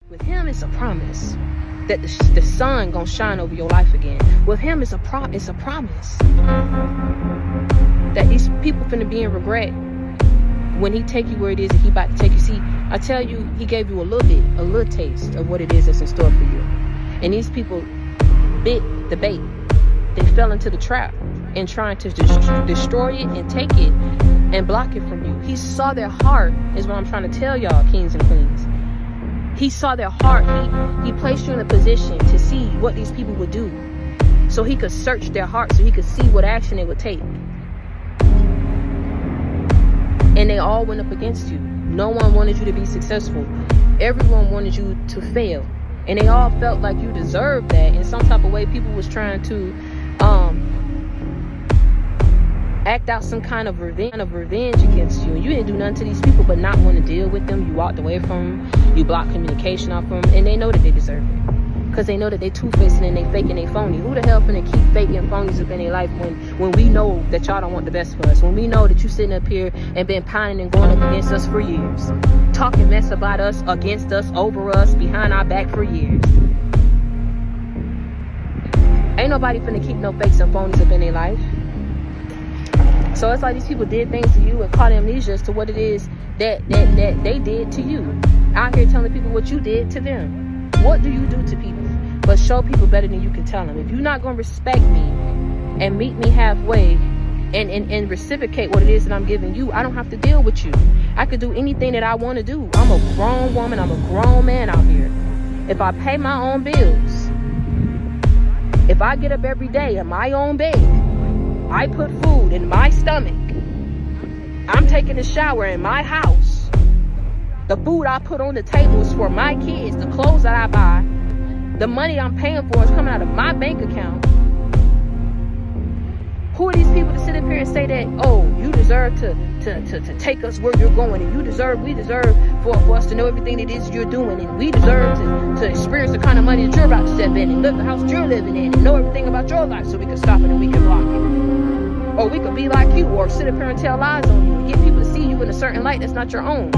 With him, it's a promise that the sun gonna shine over your life again. With him, it's a promise that these people finna be in regret when he take you where it is that he about to take you. See, I tell you, he gave you a little taste of what it is that's in store for you. And these people bit the bait. They fell into the trap and trying to destroy it and take it and block it from you. He saw their heart, is what I'm trying to tell y'all, kings and queens. He saw their heart. He placed you in a position to see what these people would do, so he could search their heart, so he could see what action they would take. And they all went up against you. No one wanted you to be successful. Everyone wanted you to fail. And they all felt like you deserved that. In some type of way, people was trying to act out some kind of revenge against you. And you didn't do nothing to these people but not want to deal with them. You walked away from them. You blocked communication off from them. And they know that they deserve it. Because they know that they two-faced and they fake and they phony. Who the hell finna keep faking phonies up in their life when we know that y'all don't want the best for us? When we know that you sitting up here and been pining and going up against us for years. Talking mess about us, against us, over us, behind our back for years. Ain't nobody finna keep no fakes and phonies up in their life. So it's like these people did things to you and caught amnesia as to what it is that they did to you. Out here telling people what you did to them. What do you do to people? But show people better than you can tell them. If you're not going to respect me and meet me halfway and reciprocate what it is that I'm giving you, I don't have to deal with you. I could do anything that I want to do. I'm a grown woman. I'm a grown man out here. If I pay my own bills, if I get up every day in my own bed, I put food in my stomach, I'm taking a shower in my house, the food I put on the table is for my kids, the clothes that I buy, the money I'm paying for is coming out of my bank account. Who are these people to sit up here and say that, oh, you deserve to take us where you're going, and we deserve for us to know everything it is you're doing, and we deserve to experience the kind of money that you're about to step in and live the house you're living in and know everything about your life so we can stop it and we can block it. Or we could be like you, or sit up here and tell lies on you and get people to see you in a certain light that's not your own.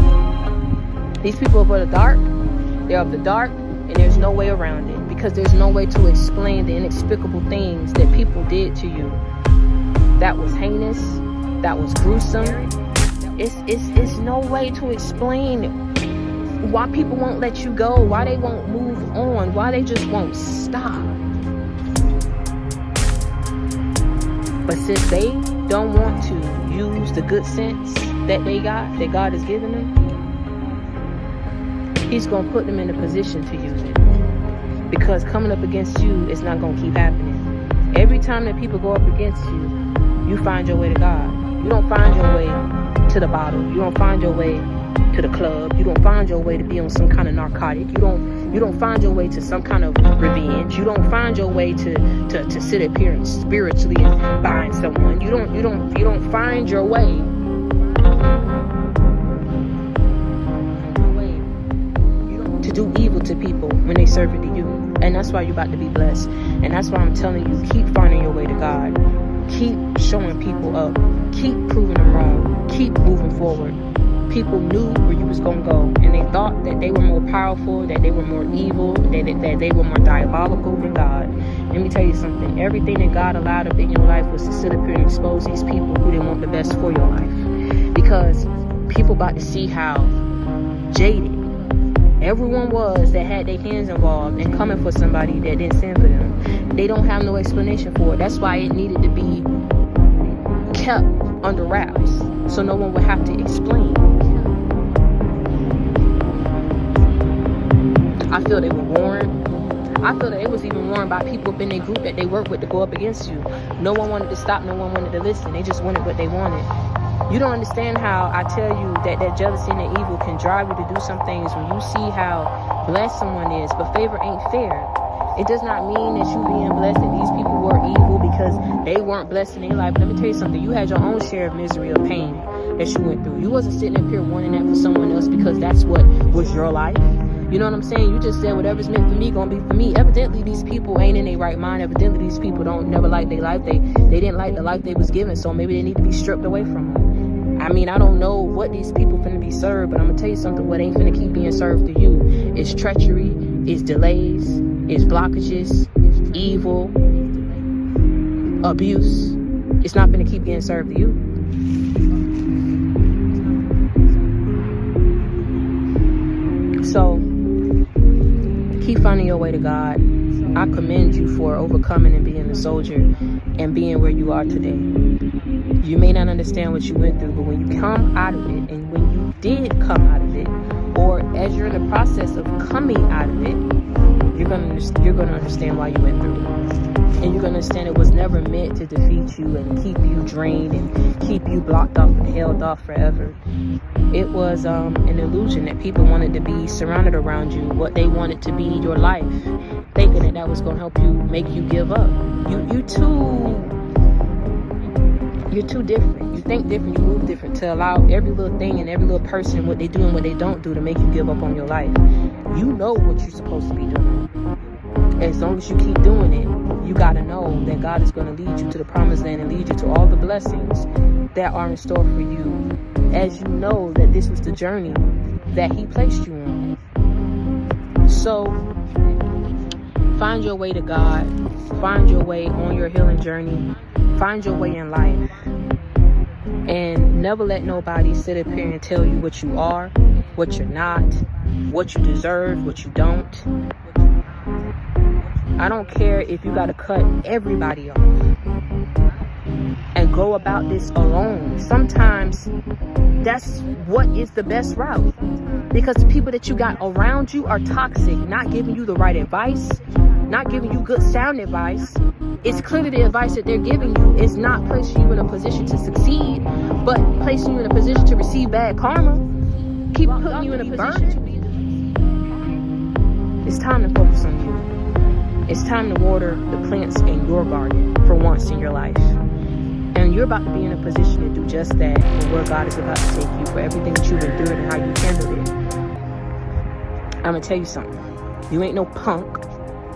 These people are of the dark. They're of the dark, and there's no way around it, because there's no way to explain the inexplicable things that people did to you. That was heinous. That was gruesome. It's no way to explain why people won't let you go, why they won't move on, why they just won't stop. But since they don't want to use the good sense that they got, that God has given them, He's going to put them in a position to use it. Because coming up against you is not going to keep happening. Every time that people go up against you, you find your way to God. You don't find your way to the bottle. You don't find your way to the club. You don't find your way to be on some kind of narcotic. You don't find your way to some kind of revenge. You don't find your way to sit up here and spiritually and bind someone. You don't find your way to do evil to people when they serve it to you. And that's why you're about to be blessed. And that's why I'm telling you, keep finding your way to God. Keep showing people up. Keep proving them wrong. Keep moving forward. People knew where you was going to go, and they thought that they were more powerful, that they were more evil, that they were more diabolical than God. Let me tell you something. Everything that God allowed up in your life was to sit up here and expose these people who didn't want the best for your life. Because people about to see how jaded everyone was that had their hands involved and coming for somebody that didn't send for them. They don't have no explanation for it. That's why it needed to be kept under wraps, so no one would have to explain. I feel they were warned. I feel that it was even warned by people up in their group that they work with to go up against you. No one wanted to stop. No one wanted to listen. They just wanted what they wanted. You don't understand how I tell you that jealousy and that evil can drive you to do some things when you see how blessed someone is. But favor ain't fair. It does not mean that you being blessed that these people were evil because they weren't blessed in their life. Let me tell you something. You had your own share of misery or pain that you went through. You wasn't sitting up here wanting that for someone else because that's what was your life. You know what I'm saying? You just said whatever's meant for me gonna be for me. Evidently these people ain't in their right mind. Evidently these people don't never like their life. They didn't like the life they was given, so maybe they need to be stripped away from them. I mean, I don't know what these people finna be served, but I'm gonna tell you something. What ain't finna keep being served to you is treachery, is delays, is blockages, evil, abuse. It's not finna keep being served to you. So keep finding your way to God. I commend you for overcoming and being a soldier and being where you are today. You may not understand what you went through, but when you come out of it, and when you did come out of it, or as you're in the process of coming out of it, you're gonna understand why you went through it. And you're gonna understand it was never meant to defeat you and keep you drained and keep you blocked off and held off forever. It was an illusion that people wanted to be surrounded around you, what they wanted to be your life, thinking that was gonna help you, make you give up. You're too different. You think different, you move different, to allow every little thing and every little person, what they do and what they don't do, to make you give up on your life. You know what you're supposed to be doing. As long as you keep doing it, you got to know that God is going to lead you to the promised land and lead you to all the blessings that are in store for you, as you know that this was the journey that he placed you on. So find your way to God. Find your way on your healing journey. Find your way in life. And never let nobody sit up here and tell you what you are, what you're not, what you deserve, what you don't. I don't care if you got to cut everybody off and go about this alone. Sometimes that's what is the best route, because the people that you got around you are toxic, not giving you the right advice, not giving you good sound advice. It's clearly the advice that they're giving you is not placing you in a position to succeed, but placing you in a position to receive bad karma. Keep putting you in a position to be. It's time to focus on you. It's time to water the plants in your garden for once in your life. And you're about to be in a position to do just that, and where God is about to take you for everything that you've endured and how you handled it. I'm going to tell you something. You ain't no punk.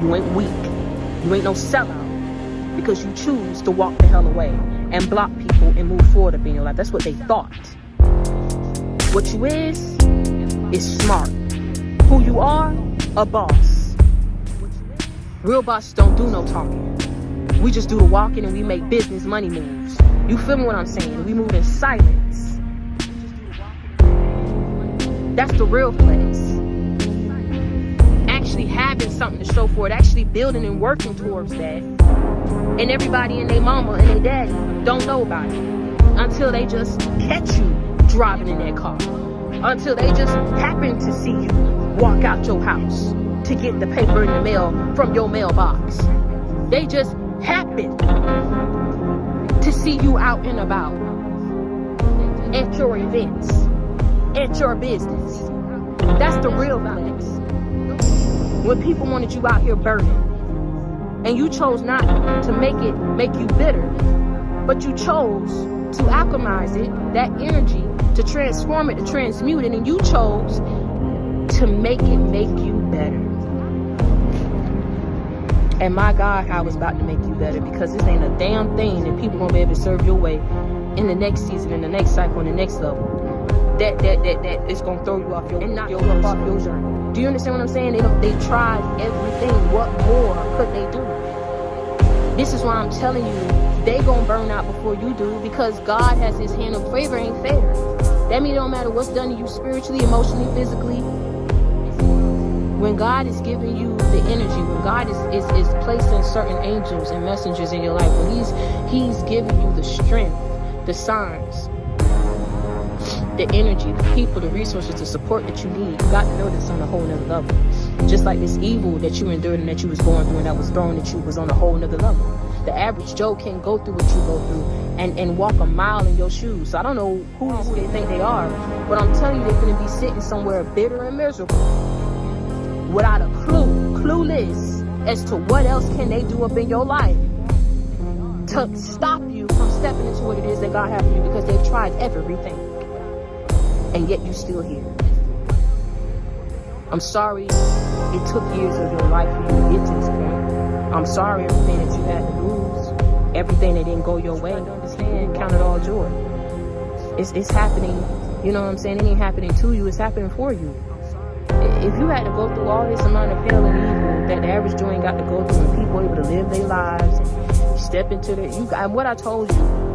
You ain't weak. You ain't no sellout. Because you choose to walk the hell away and block people and move forward up in your life. That's what they thought. What you is smart. Who you are, a boss. Real bosses don't do no talking. We just do the walking and we make business money moves. You feel me what I'm saying? We move in silence. That's the real flex. Actually having something to show for it. Actually building and working towards that. And everybody and their mama and their daddy don't know about it until they just catch you driving in that car. Until they just happen to see you walk out your house to get the paper in the mail from your mailbox. They just happen to see you out and about at your events, at your business. That's the real flex. When people wanted you out here burning, and you chose not to make you bitter, but you chose to alchemize it, that energy, to transform it, to transmute it, and you chose to make you better. And my God, I was about to make you better, because this ain't a damn thing that people gonna be able to serve your way in the next season, in the next cycle, in the next level. That is gonna throw you off your and knock you up off your journey. Do you understand what I'm saying? They tried everything. What more could they do? This is why I'm telling you, they gonna burn out before you do, because God has his hand of favor ain't fair. That means it don't matter what's done to you spiritually, emotionally, physically. When God is giving you the energy, when God is placing certain angels and messengers in your life, when he's giving you the strength, the signs, the energy, the people, the resources, the support that you need, you got to know this on a whole nother level. Just like this evil that you endured and that you was going through and that was thrown at you was on a whole nother level. The average Joe can't go through what you go through and walk a mile in your shoes. So I don't know who they think they are, but I'm telling you, they're going to be sitting somewhere bitter and miserable without a clueless as to what else can they do up in your life to stop you from stepping into what it is that God has for you, because they've tried everything. And yet you still here. I'm sorry it took years of your life for you to get to this point. I'm sorry everything that you had to lose, everything that didn't go your way. Understand, count it all joy. It's happening. You know what I'm saying? It ain't happening to you. It's happening for you. If you had to go through all this amount of hell and evil that the average Joe ain't got to go through, and people able to live their lives and step into what I told you,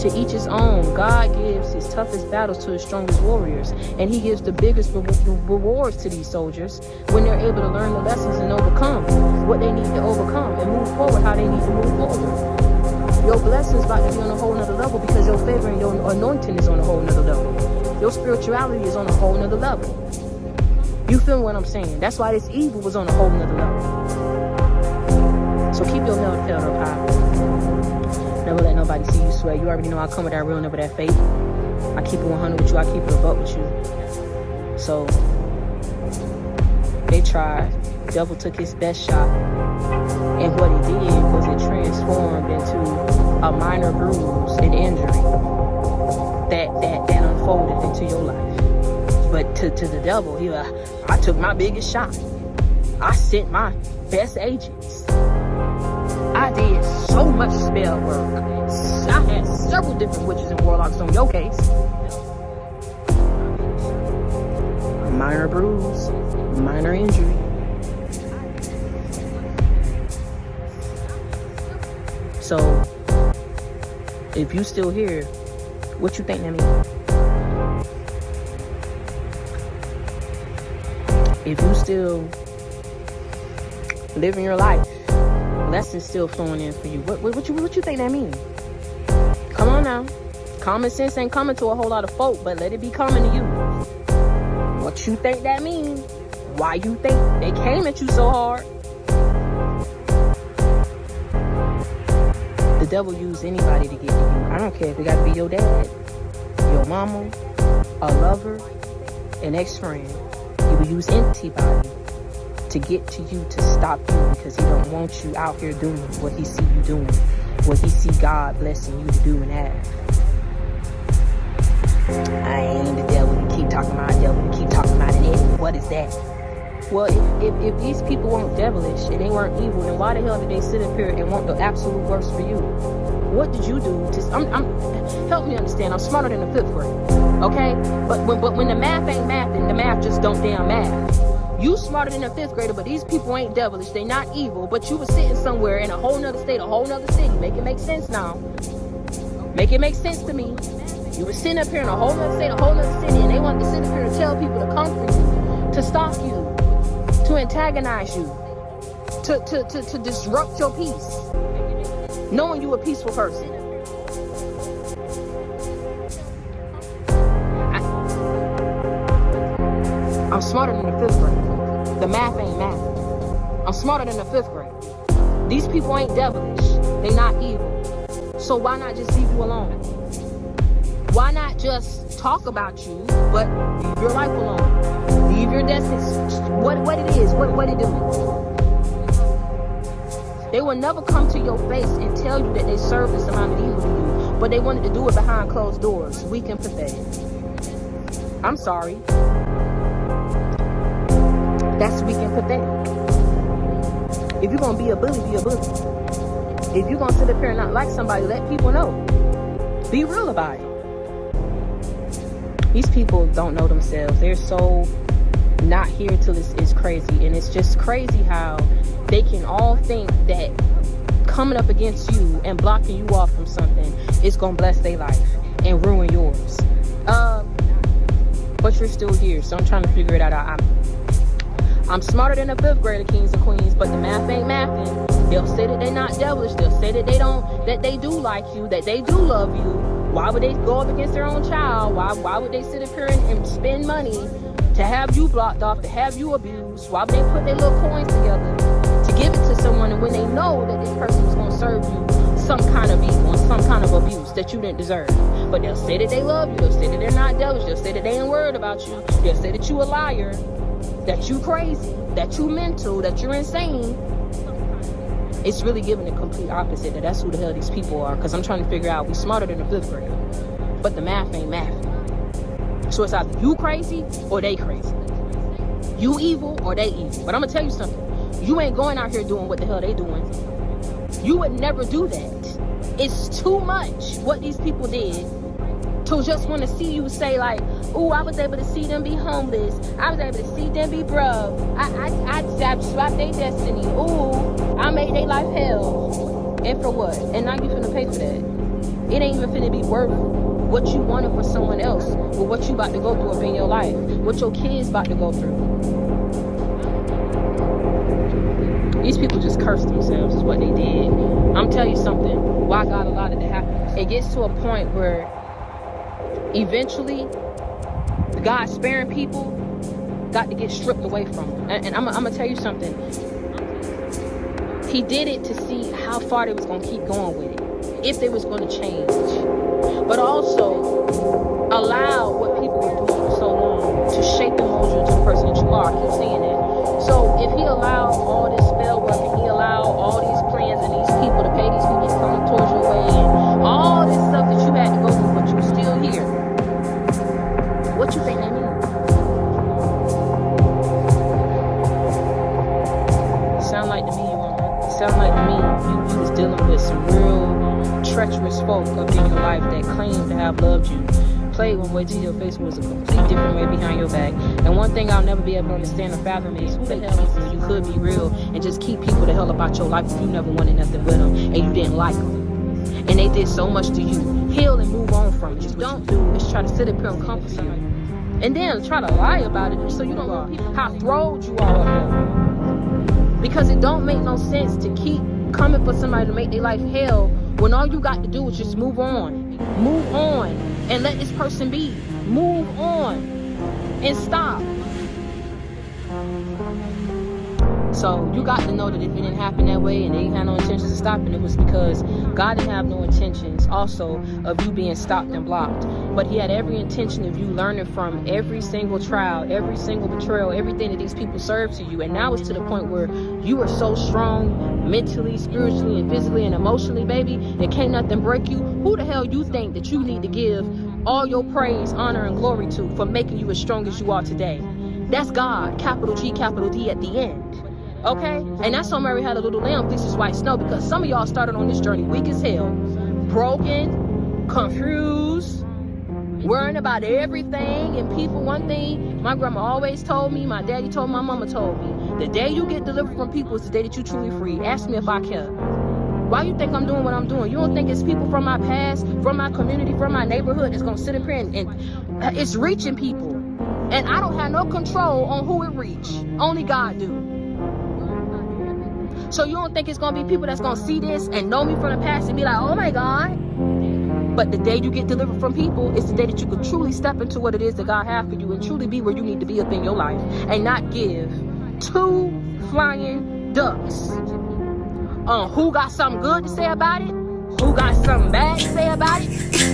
to each his own. God gives his toughest battles to his strongest warriors, and he gives the biggest rewards to these soldiers when they're able to learn the lessons and overcome what they need to overcome and move forward how they need to move forward. Your blessings about to be on a whole nother level because your favor and your anointing is on a whole nother level. Your spirituality is on a whole nother level. You feel what I'm saying? That's why this evil was on a whole nother level. So keep your head up high. Never let nobody see you sweat. You already know I come with that real number, that faith. I keep it 100 with you. I keep it a buck with you. So they tried. The devil took his best shot. And what it did was it transformed into a minor bruise and injury that unfolded into your life. But to the devil, I took my biggest shot. I sent my best agents. I did so much spell work. I had several different witches and warlocks on your case. A minor bruise, minor injury. So, if you still here, what you think that means? If you still living your life, lessons still flowing in for you. What you think that means? Come on now. Common sense ain't coming to a whole lot of folk, but let it be coming to you. What you think that means? Why you think they came at you so hard? The devil used anybody to get to you. I don't care if it got to be your dad, your mama, a lover, an ex-friend. He will use anybody to get to you, to stop you, because he don't want you out here doing what he see you doing, what he see God blessing you to do and have. I ain't the devil. You keep talking about the devil. You keep talking about it. What is that? Well, if these people weren't devilish and they weren't evil, then why the hell did they sit up here and want the absolute worst for you? What did you do to... help me understand. I'm smarter than the 5th grade, okay? But when the math ain't mathing, the math just don't damn math. You smarter than a 5th grader, but these people ain't devilish. They not evil, but you was sitting somewhere in a whole nother state, a whole nother city. Make it make sense now. Make it make sense to me. You was sitting up here in a whole nother state, a whole nother city, and they wanted to sit up here and tell people to come for you, to stalk you, to antagonize you, to disrupt your peace, knowing you a peaceful person. I'm smarter than the 5th grade. The math ain't math. I'm smarter than the 5th grade. These people ain't devilish. They not evil. So why not just leave you alone? Why not just talk about you, but leave your life alone? Leave your destiny. What it is, what it do. They will never come to your face and tell you that they serve this amount of evil to you, but they wanted to do it behind closed doors. Weak and pathetic. I'm sorry. That's weak and pathetic. If you're gonna be a bully, be a bully. If you're gonna sit up here and not like somebody, let people know. Be real about it. These people don't know themselves. They're so not here till it's crazy. And it's just crazy how they can all think that coming up against you and blocking you off from something is gonna bless their life and ruin yours. But you're still here, so I'm trying to figure it out. I'm smarter than the 5th grader, kings and queens, but the math ain't mathing. They'll say that they're not devilish. They'll say that they do like you, that they do love you. Why would they go up against their own child? Why would they sit up here and spend money to have you blocked off, to have you abused? Why would they put their little coins together to give it to someone, and when they know that this person is going to serve you some kind of evil and some kind of abuse that you didn't deserve? But they'll say that they love you. They'll say that they're not devilish. They'll say that they ain't worried about you. They'll say that you a liar, that you crazy, that you mental, that you're insane. It's really giving the complete opposite, that's who the hell these people are. Because I'm trying to figure out, we smarter than the 5th grader, but the math ain't math. So it's either you crazy or they crazy. You evil or they evil. But I'm gonna tell you something. You ain't going out here doing what the hell they doing. You would never do that. It's too much what these people did to just want to see you say like, ooh, I was able to see them be homeless. I was able to see them be broke. I swapped their destiny. Ooh, I made their life hell. And for what? And now you finna pay for that. It ain't even finna be worth what you wanted for someone else, or what you about to go through up in your life, what your kids about to go through. These people just cursed themselves is what they did. I'm telling you something, why God allowed it to happen. It gets to a point where eventually God sparing people got to get stripped away from them. And I'm gonna tell you something. He did it to see how far they was gonna keep going with it, if they was gonna change, but also allow what people were doing for so long to shape and mold you into the person that you are. I keep saying that. So if he allowed all this spell work, and he allowed all these plans and these people to pay these people to come towards your way, and all this stuff that you had to go through, but you're still here, what you think that means? Sound like to me, sound like to me, you was dealing with some real treacherous folk up in your life that claimed to have loved you, played one way to your face, was a complete different way behind your back. And one thing I'll never be able to understand or fathom is who the hell is you could be real and just keep people the hell about your life if you never wanted nothing with them and you didn't like them. And they did so much to you. Heal and move on from it. What you don't do is try to sit up here and comfort you. And then try to lie about it so you don't know how thrilled you are up there. Because it don't make no sense to keep coming for somebody to make their life hell when all you got to do is just move on. Move on and let this person be. Move on and stop. So you got to know that if it didn't happen that way and they didn't have no intentions of stopping, it was because God didn't have no intentions also of you being stopped and blocked. But he had every intention of you learning from every single trial, every single betrayal, everything that these people served to you. And now it's to the point where you are so strong mentally, spiritually, and physically and emotionally, baby, that can't nothing break you. Who the hell you think that you need to give all your praise, honor, and glory to for making you as strong as you are today? That's God, capital G, capital D at the end. Okay? And that's why Mary had a little lamb, this is white snow, because some of y'all started on this journey weak as hell, broken, confused, worrying about everything and people. One thing my grandma always told me, my daddy told me, my mama told me, the day you get delivered from people is the day that you truly free. Ask me if I care. Why you think I'm doing what I'm doing? You don't think it's people from my past, from my community, from my neighborhood that's gonna sit up here and it's reaching people. And I don't have no control on who it reach. Only God do. So you don't think it's gonna be people that's gonna see this and know me from the past and be like, oh my God. But the day you get delivered from people is the day that you can truly step into what it is that God has for you and truly be where you need to be up in your life and not give two flying ducks on who got something good to say about it, who got something bad to say about it,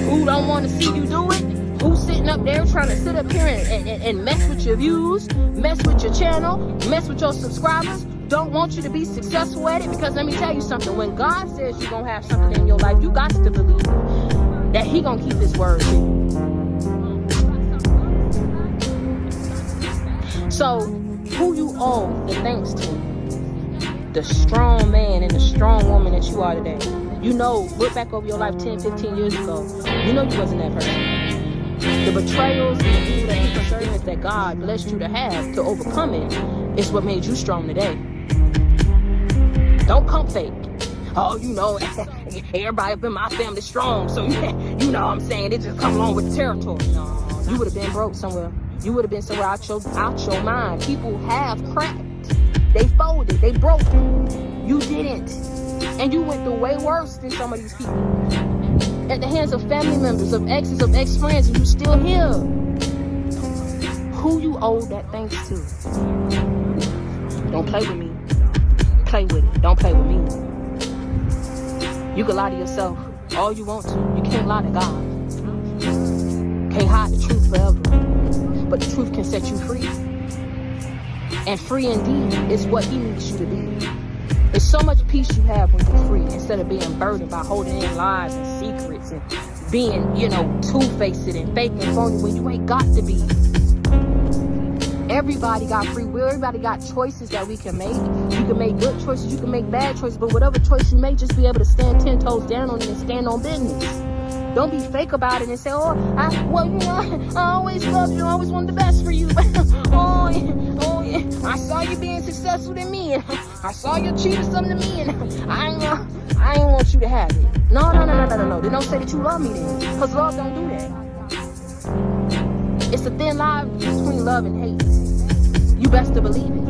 who don't want to see you do it, who's sitting up there trying to sit up here and mess with your views, mess with your channel, mess with your subscribers, don't want you to be successful at it. Because let me tell you something, when God says you're going to have something in your life, you got to believe that he going to keep his word with you. So who you owe the thanks to? The strong man and the strong woman that you are today. You know, look back over your life 10, 15 years ago. You know you wasn't that person. The betrayals and the evil and perseverance that God blessed you to have to overcome it is what made you strong today. Don't come fake. Oh, you know, everybody up in my family strong, so you know what I'm saying, it just come along with the territory. No, you would have been broke somewhere. You would have been somewhere out your mind. People have cracked. They folded. They broke. You didn't. And you went through way worse than some of these people. At the hands of family members, of exes, of ex-friends, and you still here. Who you owe that thanks to? Don't play with me. Play with it. Don't play with me. You can lie to yourself all you want to. You can't lie to God. Can't hide the truth forever. But the truth can set you free. And free indeed is what he needs you to be. There's so much peace you have when you're free, instead of being burdened by holding in lies and secrets and being, you know, two-faced and fake and phony when you ain't got to be. Everybody got free will. Everybody got choices that we can make. You can make good choices. You can make bad choices. But whatever choice you make, just be able to stand 10 toes down on it and stand on business. Don't be fake about it and say, oh, I always loved you, I always wanted the best for you. oh, yeah, I saw you being successful to me, and I saw you achieving something to me, and I ain't want you to have it. No. They don't say that you love me then, because love don't do that. It's a thin line between love and hate. You best to believe it.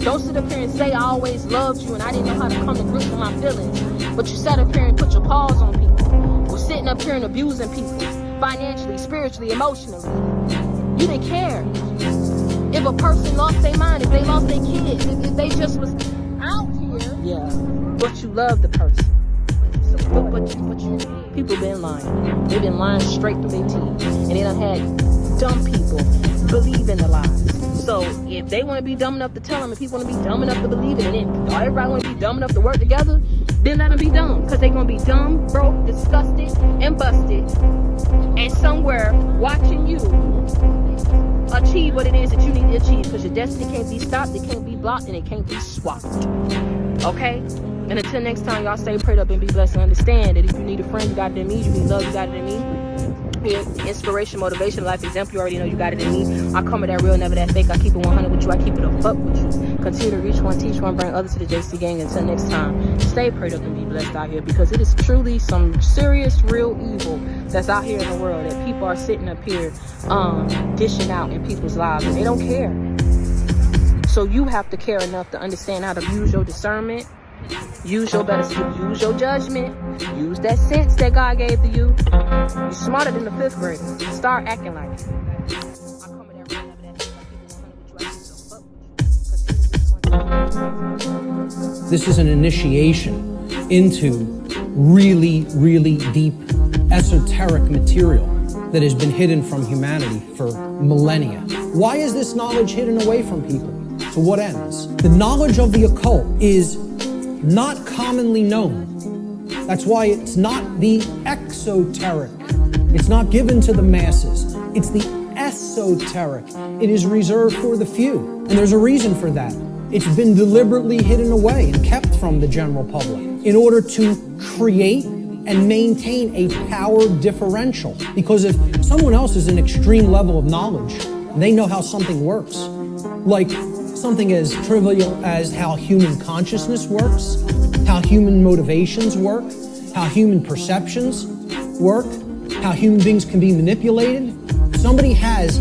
Don't sit up here and say I always loved you and I didn't know how to come to grips with my feelings. But you sat up here and put your paws on people. Or sitting up here and abusing people. Financially, spiritually, emotionally. You didn't care. If a person lost their mind, if they lost their kids, if they just was out here. Yeah. But you love the person. But people been lying. They've been lying straight through their teeth. And they done had dumb people believe in the lies. So if they want to be dumb enough to tell them, and people want to be dumb enough to believe it, and then everybody want to be dumb enough to work together, then let them be dumb. Because they're going to be dumb, broke, disgusted, and busted. And somewhere watching you achieve what it is that you need to achieve. Because your destiny can't be stopped, it can't be blocked, and it can't be swapped. Okay? And until next time, y'all stay prayed up and be blessed and understand that if you need a friend, you got it in me. You need love, you got it in me. Inspiration, motivation, life example, you already know you got it in me. I come with that real, never that fake. I keep it 100 with you. I keep it a buck with you. Continue to reach one, teach one, bring others to the JC gang. Until next time, stay prayed up and be blessed out here, because it is truly some serious, real evil that's out here in the world that people are sitting up here dishing out in people's lives, and they don't care. So you have to care enough to understand how to use your discernment. Use your use your judgment. Use that sense that God gave to you. You're smarter than the 5th grade. Start acting like it. This is an initiation into really, really deep esoteric material that has been hidden from humanity for millennia. Why is this knowledge hidden away from people? To what ends? The knowledge of the occult is not commonly known. That's why it's not the exoteric. It's not given to the masses. It's the esoteric. It is reserved for the few. And there's a reason for that. It's been deliberately hidden away and kept from the general public in order to create and maintain a power differential. Because if someone else is an extreme level of knowledge, they know how something works. Like something as trivial as how human consciousness works, how human motivations work, how human perceptions work, how human beings can be manipulated. Somebody has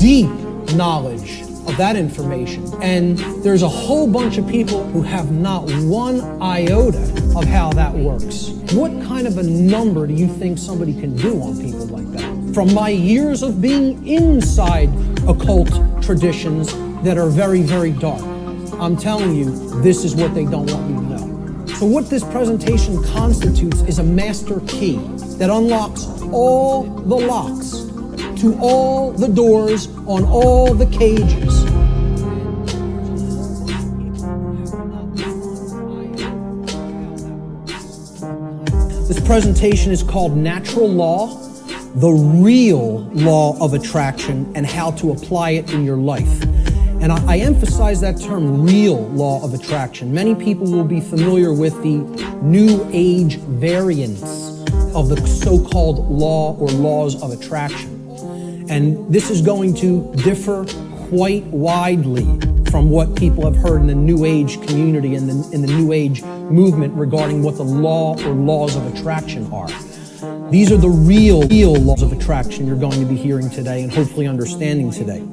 deep knowledge of that information, and there's a whole bunch of people who have not one iota of how that works. What kind of a number do you think somebody can do on people like that? From my years of being inside occult traditions that are very, very dark, I'm telling you, this is what they don't want you to know. So what this presentation constitutes is a master key that unlocks all the locks to all the doors on all the cages. This presentation is called Natural Law, the Real Law of Attraction, and how to apply it in your life. And I emphasize that term, real law of attraction. Many people will be familiar with the New Age variants of the so-called law or laws of attraction. And this is going to differ quite widely from what people have heard in the New Age community and in the New Age movement regarding what the law or laws of attraction are. These are the real laws of attraction you're going to be hearing today and hopefully understanding today.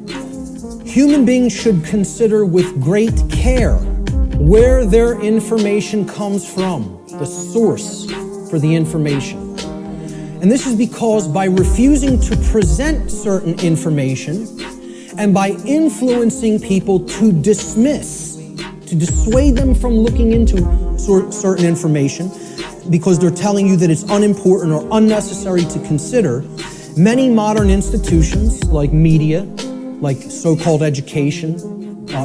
Human beings should consider with great care where their information comes from, the source for the information. And this is because by refusing to present certain information and by influencing people to dismiss, to dissuade them from looking into certain information because they're telling you that it's unimportant or unnecessary to consider, many modern institutions like media, like so-called education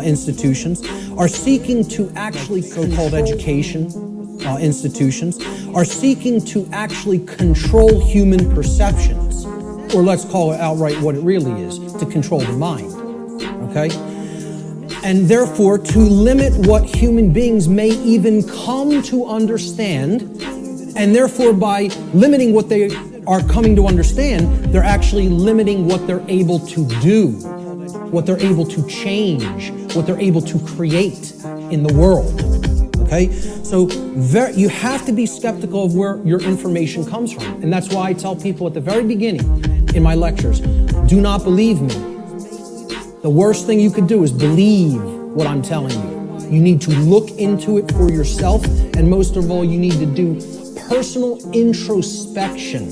institutions, are seeking to actually control human perceptions, or let's call it outright what it really is, to control the mind, okay? And therefore to limit what human beings may even come to understand And therefore, by limiting what they are coming to understand, they're actually limiting what they're able to do, what they're able to change, what they're able to create in the world. Okay? So you have to be skeptical of where your information comes from. And that's why I tell people at the very beginning in my lectures, do not believe me. The worst thing you could do is believe what I'm telling you. You need to look into it for yourself, and most of all, you need to do personal introspection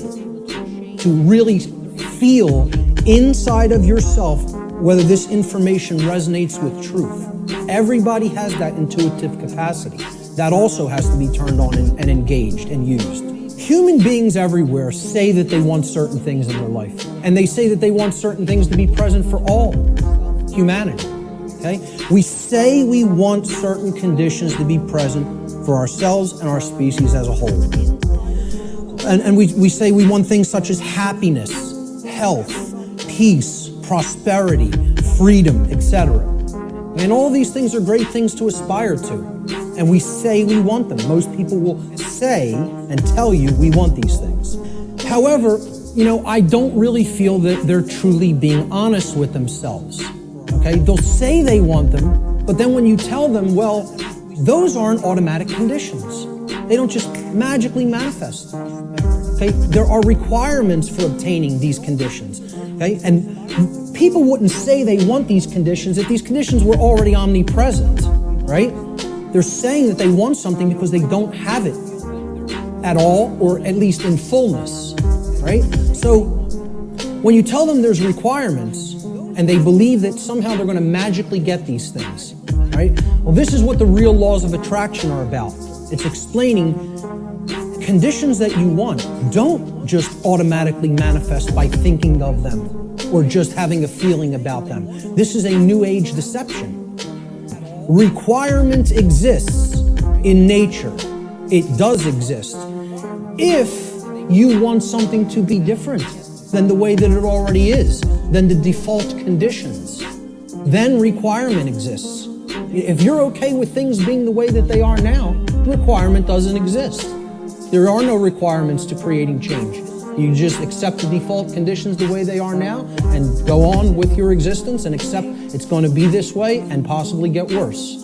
to really feel inside of yourself whether this information resonates with truth. Everybody has that intuitive capacity. That also has to be turned on and engaged and used. Human beings everywhere say that they want certain things in their life, and they say that they want certain things to be present for all humanity. Okay? We say we want certain conditions to be present for ourselves and our species as a whole. And we say we want things such as happiness, health, peace, prosperity, freedom, etc. And all these things are great things to aspire to. And we say we want them. Most people will say and tell you we want these things. However, I don't really feel that they're truly being honest with themselves. Okay? They'll say they want them, but then when you tell them, well, those aren't automatic conditions. They don't just magically manifest. Okay? There are requirements for obtaining these conditions. Okay? And people wouldn't say they want these conditions if these conditions were already omnipresent, right? They're saying that they want something because they don't have it at all, or at least in fullness, right? So when you tell them there's requirements and they believe that somehow they're going to magically get these things, right? Well, this is what the real laws of attraction are about. It's explaining conditions that you want don't just automatically manifest by thinking of them or just having a feeling about them. This is a new age deception. Requirement exists in nature. It does exist. If you want something to be different than the way that it already is, than the default conditions, then requirement exists. If you're okay with things being the way that they are now, requirement doesn't exist. There are no requirements to creating change. You just accept the default conditions the way they are now and go on with your existence and accept it's going to be this way and possibly get worse.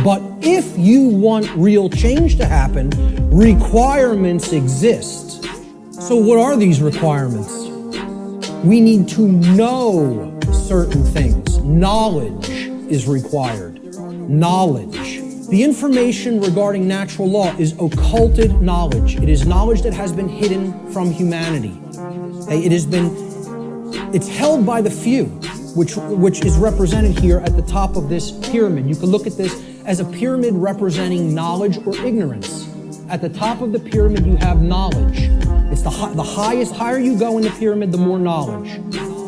But if you want real change to happen, requirements exist. So what are these requirements? We need to know certain things. Knowledge is required. Knowledge. The information regarding natural law is occulted knowledge. It is knowledge that has been hidden from humanity. Okay? It's held by the few, which is represented here at the top of this pyramid. You can look at this as a pyramid representing knowledge or ignorance. At the top of the pyramid, you have knowledge. It's the higher you go in the pyramid, the more knowledge.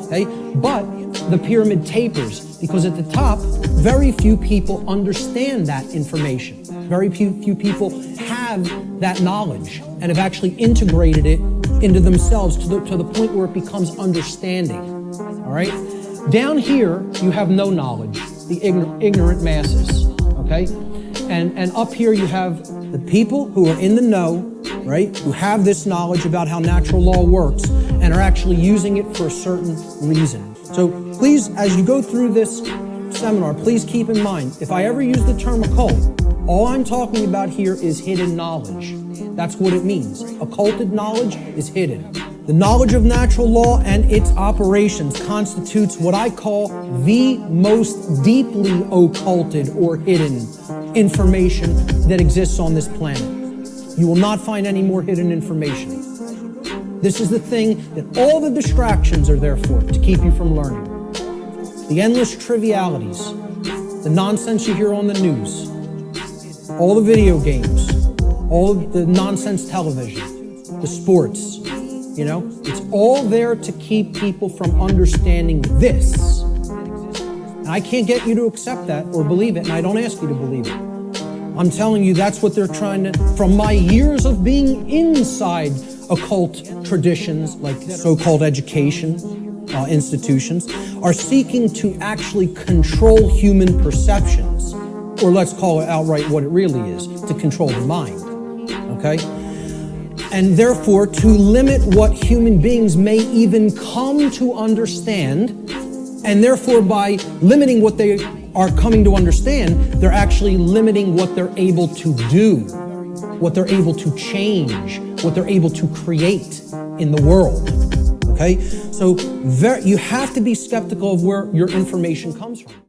Okay? But the pyramid tapers because at the top, very few people understand that information. Very few people have that knowledge and have actually integrated it into themselves to the point where it becomes understanding. All right? Down here, you have no knowledge, the ignorant masses. Okay? And up here, you have the people who are in the know, right? Who have this knowledge about how natural law works and are actually using it for a certain reason. So please, as you go through this seminar, please keep in mind, if I ever use the term occult, all I'm talking about here is hidden knowledge. That's what it means. Occulted knowledge is hidden. The knowledge of natural law and its operations constitutes what I call the most deeply occulted or hidden information that exists on this planet. You will not find any more hidden information. This is the thing that all the distractions are there for, to keep you from learning. The endless trivialities, the nonsense you hear on the news, all the video games, all of the nonsense television, the sports, it's all there to keep people from understanding this. And I can't get you to accept that or believe it, and I don't ask you to believe it. I'm telling you, that's what they're trying to, from my years of being inside occult traditions, like so-called education institutions, are seeking to actually control human perceptions, or let's call it outright what it really is, to control the mind, okay? and therefore to limit what human beings may even come to understand, and therefore by limiting what they are coming to understand, they're actually limiting what they're able to do, what they're able to change, what they're able to create in the world. Okay? So you have to be skeptical of where your information comes from.